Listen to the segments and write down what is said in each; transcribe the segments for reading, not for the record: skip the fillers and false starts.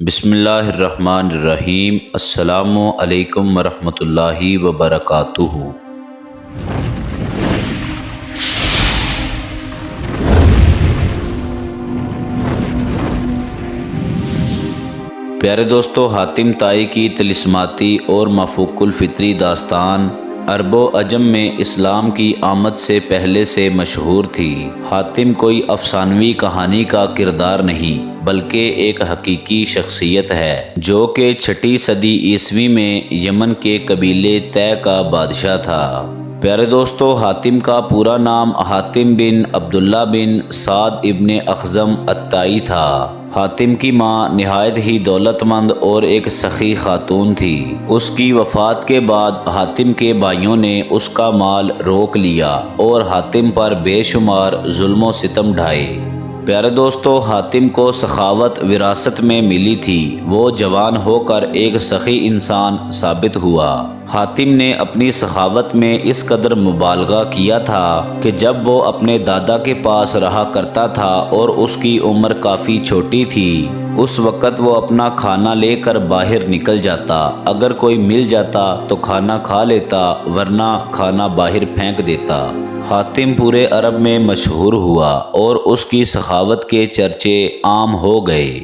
بسم اللہ الرحمن الرحیم۔ السلام علیکم ورحمۃ اللہ وبرکاتہ۔ پیارے دوستو، حاتم طائی کی طلسماتی اور مفوق الفطری داستان عرب و عجم میں اسلام کی آمد سے پہلے سے مشہور تھی۔ حاتم کوئی افسانوی کہانی کا کردار نہیں بلکہ ایک حقیقی شخصیت ہے جو کہ 6 صدی عیسوی میں یمن کے قبیلے طے کا بادشاہ تھا۔ پیارے دوستو، حاتم کا پورا نام حاتم بن عبداللہ بن سعد ابن اخزم الطائی تھا۔ حاتم کی ماں نہایت ہی دولت مند اور ایک سخی خاتون تھی۔ اس کی وفات کے بعد حاتم کے بھائیوں نے اس کا مال روک لیا اور حاتم پر بے شمار ظلم و ستم ڈھائے۔ پیارے دوستو، حاتم کو سخاوت وراثت میں ملی تھی۔ وہ جوان ہو کر ایک سخی انسان ثابت ہوا۔ حاتم نے اپنی سخاوت میں اس قدر مبالغہ کیا تھا کہ جب وہ اپنے دادا کے پاس رہا کرتا تھا اور اس کی عمر کافی چھوٹی تھی، اس وقت وہ اپنا کھانا لے کر باہر نکل جاتا۔ اگر کوئی مل جاتا تو کھانا کھا لیتا، ورنہ کھانا باہر پھینک دیتا۔ حاتم پورے عرب میں مشہور ہوا اور اس کی سخاوت کے چرچے عام ہو گئے۔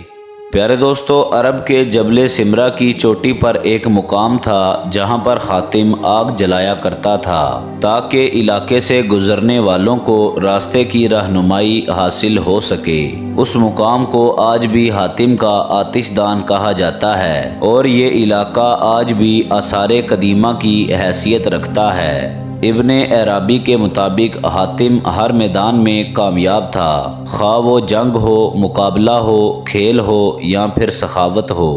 پیارے دوستو، عرب کے جبل سمرہ کی چوٹی پر ایک مقام تھا جہاں پر حاتم آگ جلایا کرتا تھا تاکہ علاقے سے گزرنے والوں کو راستے کی رہنمائی حاصل ہو سکے۔ اس مقام کو آج بھی حاتم کا آتش دان کہا جاتا ہے اور یہ علاقہ آج بھی آثار قدیمہ کی حیثیت رکھتا ہے۔ ابن عرابی کے مطابق حاتم ہر میدان میں کامیاب تھا، خواہ وہ جنگ ہو، مقابلہ ہو، کھیل ہو یا پھر سخاوت ہو۔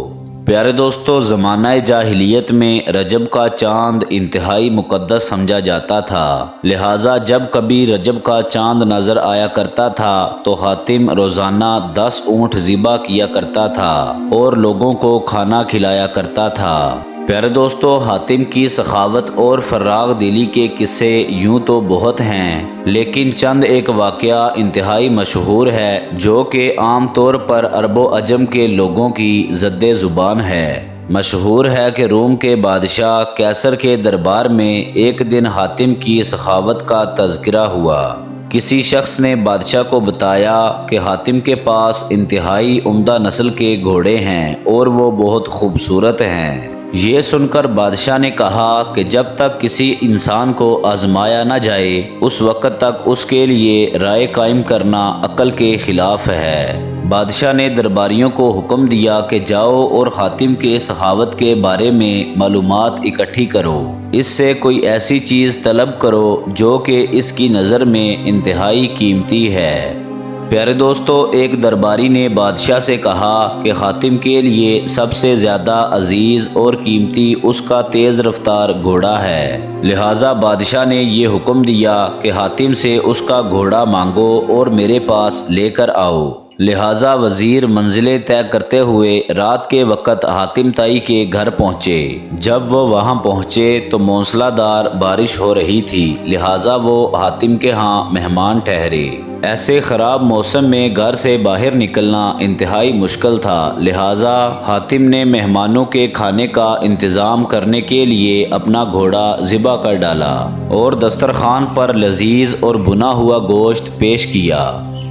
پیارے دوستو، زمانہ جاہلیت میں رجب کا چاند انتہائی مقدس سمجھا جاتا تھا، لہٰذا جب کبھی رجب کا چاند نظر آیا کرتا تھا تو حاتم روزانہ 10 اونٹ ذبح کیا کرتا تھا اور لوگوں کو کھانا کھلایا کرتا تھا۔ پیارے دوستو، حاتم کی سخاوت اور فراغ دلی کے قصے یوں تو بہت ہیں، لیکن چند ایک واقعہ انتہائی مشہور ہے جو کہ عام طور پر عرب و عجم کے لوگوں کی زد زبان ہے۔ مشہور ہے کہ روم کے بادشاہ قیصر کے دربار میں ایک دن حاتم کی سخاوت کا تذکرہ ہوا۔ کسی شخص نے بادشاہ کو بتایا کہ حاتم کے پاس انتہائی عمدہ نسل کے گھوڑے ہیں اور وہ بہت خوبصورت ہیں۔ یہ سن کر بادشاہ نے کہا کہ جب تک کسی انسان کو آزمایا نہ جائے اس وقت تک اس کے لیے رائے قائم کرنا عقل کے خلاف ہے۔ بادشاہ نے درباریوں کو حکم دیا کہ جاؤ اور حاتم کے سخاوت کے بارے میں معلومات اکٹھی کرو، اس سے کوئی ایسی چیز طلب کرو جو کہ اس کی نظر میں انتہائی قیمتی ہے۔ پیارے دوستو، ایک درباری نے بادشاہ سے کہا کہ حاتم کے لیے سب سے زیادہ عزیز اور قیمتی اس کا تیز رفتار گھوڑا ہے، لہٰذا بادشاہ نے یہ حکم دیا کہ حاتم سے اس کا گھوڑا مانگو اور میرے پاس لے کر آؤ۔ لہٰذا وزیر منزلیں طے کرتے ہوئے رات کے وقت حاتم طائی کے گھر پہنچے۔ جب وہ وہاں پہنچے تو موسلا دھار بارش ہو رہی تھی، لہٰذا وہ حاتم کے ہاں مہمان ٹھہرے۔ ایسے خراب موسم میں گھر سے باہر نکلنا انتہائی مشکل تھا، لہٰذا حاتم نے مہمانوں کے کھانے کا انتظام کرنے کے لیے اپنا گھوڑا ذبح کر ڈالا اور دسترخوان پر لذیذ اور بنا ہوا گوشت پیش کیا۔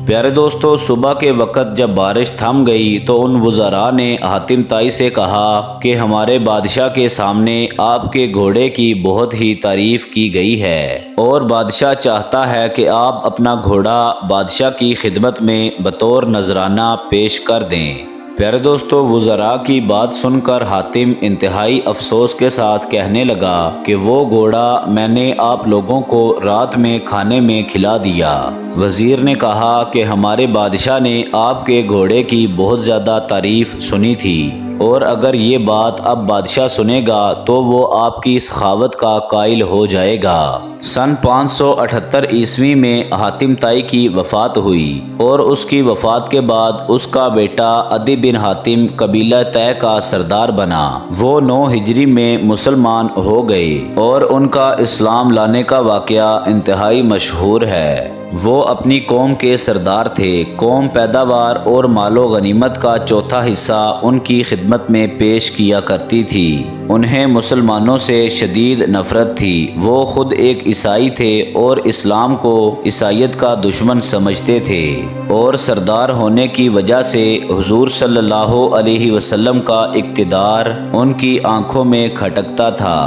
پیارے دوستو، صبح کے وقت جب بارش تھم گئی تو ان وزراء نے حاتم طائی سے کہا کہ ہمارے بادشاہ کے سامنے آپ کے گھوڑے کی بہت ہی تعریف کی گئی ہے اور بادشاہ چاہتا ہے کہ آپ اپنا گھوڑا بادشاہ کی خدمت میں بطور نذرانہ پیش کر دیں۔ پیارے دوستو، وزراء کی بات سن کر حاتم انتہائی افسوس کے ساتھ کہنے لگا کہ وہ گھوڑا میں نے آپ لوگوں کو رات میں کھانے میں کھلا دیا۔ وزیر نے کہا کہ ہمارے بادشاہ نے آپ کے گھوڑے کی بہت زیادہ تعریف سنی تھی اور اگر یہ بات اب بادشاہ سنے گا تو وہ آپ کی سخاوت کا قائل ہو جائے گا۔ سن 578 عیسوی میں حاتم طائی کی وفات ہوئی اور اس کی وفات کے بعد اس کا بیٹا عدی بن حاتم قبیلہ طے کا سردار بنا۔ وہ 9 ہجری میں مسلمان ہو گئے اور ان کا اسلام لانے کا واقعہ انتہائی مشہور ہے۔ وہ اپنی قوم کے سردار تھے۔ قوم پیداوار اور مال و غنیمت کا چوتھا حصہ ان کی خدمت میں پیش کیا کرتی تھی۔ انہیں مسلمانوں سے شدید نفرت تھی۔ وہ خود ایک عیسائی تھے اور اسلام کو عیسائیت کا دشمن سمجھتے تھے، اور سردار ہونے کی وجہ سے حضور صلی اللہ علیہ وسلم کا اقتدار ان کی آنکھوں میں کھٹکتا تھا۔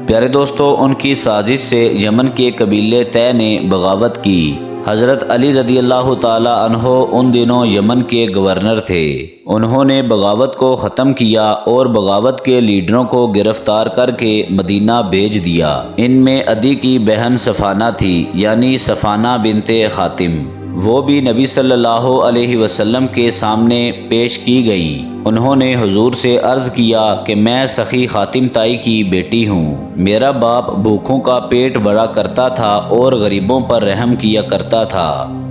پیارے دوستو، ان کی سازش سے یمن کے قبیلے طے نے بغاوت کی۔ حضرت علی رضی اللہ تعالی عنہ ان دنوں یمن کے گورنر تھے۔ انہوں نے بغاوت کو ختم کیا اور بغاوت کے لیڈروں کو گرفتار کر کے مدینہ بھیج دیا۔ ان میں عدی کی بہن صفانہ تھی، یعنی صفانہ بنت حاتم۔ وہ بھی نبی صلی اللہ علیہ وسلم کے سامنے پیش کی گئیں۔ انہوں نے حضور سے عرض کیا کہ میں سخی حاتم تائی کی بیٹی ہوں۔ میرا باپ بھوکھوں کا پیٹ بھرا کرتا تھا اور غریبوں پر رحم کیا کرتا تھا۔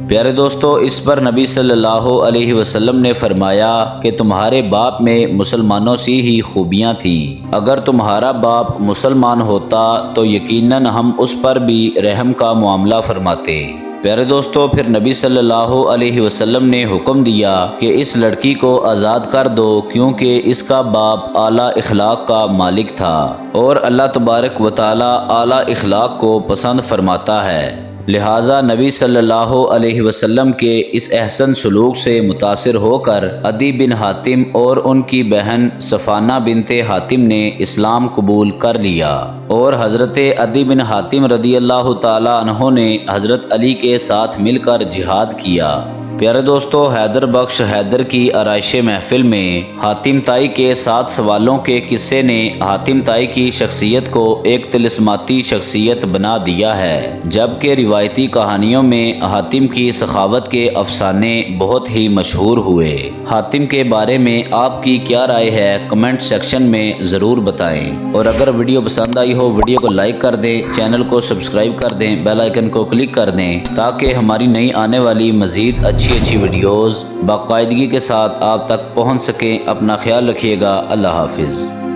پیارے دوستو، اس پر نبی صلی اللہ علیہ وسلم نے فرمایا کہ تمہارے باپ میں مسلمانوں سی ہی خوبیاں تھیں۔ اگر تمہارا باپ مسلمان ہوتا تو یقیناً ہم اس پر بھی رحم کا معاملہ فرماتے۔ پیارے دوستو، پھر نبی صلی اللہ علیہ وسلم نے حکم دیا کہ اس لڑکی کو آزاد کر دو، کیونکہ اس کا باپ اعلیٰ اخلاق کا مالک تھا، اور اللہ تبارک و تعالی اعلیٰ اخلاق کو پسند فرماتا ہے۔ لہٰذا نبی صلی اللہ علیہ وسلم کے اس احسن سلوک سے متاثر ہو کر عدی بن حاتم اور ان کی بہن صفانہ بنت حاتم نے اسلام قبول کر لیا، اور حضرت عدی بن حاتم رضی اللہ تعالی عنہ نے حضرت علی کے ساتھ مل کر جہاد کیا۔ پیارے دوستو، حیدر بخش حیدر کی آرائش محفل میں حاتم تائی کے 7 سوالوں کے قصے نے حاتم تائی کی شخصیت کو ایک طلسماتی شخصیت بنا دیا ہے، جبکہ روایتی کہانیوں میں حاتم کی سخاوت کے افسانے بہت ہی مشہور ہوئے۔ حاتم کے بارے میں آپ کی کیا رائے ہے؟ کمنٹ سیکشن میں ضرور بتائیں، اور اگر ویڈیو پسند آئی ہو ویڈیو کو لائک کر دیں، چینل کو سبسکرائب کر دیں، بیل آئیکن کو کلک کر دیں، تاکہ ہماری نئی آنے والی مزید اچھی ویڈیوز باقاعدگی کے ساتھ آپ تک پہنچ سکیں۔ اپنا خیال رکھیے گا۔ اللہ حافظ۔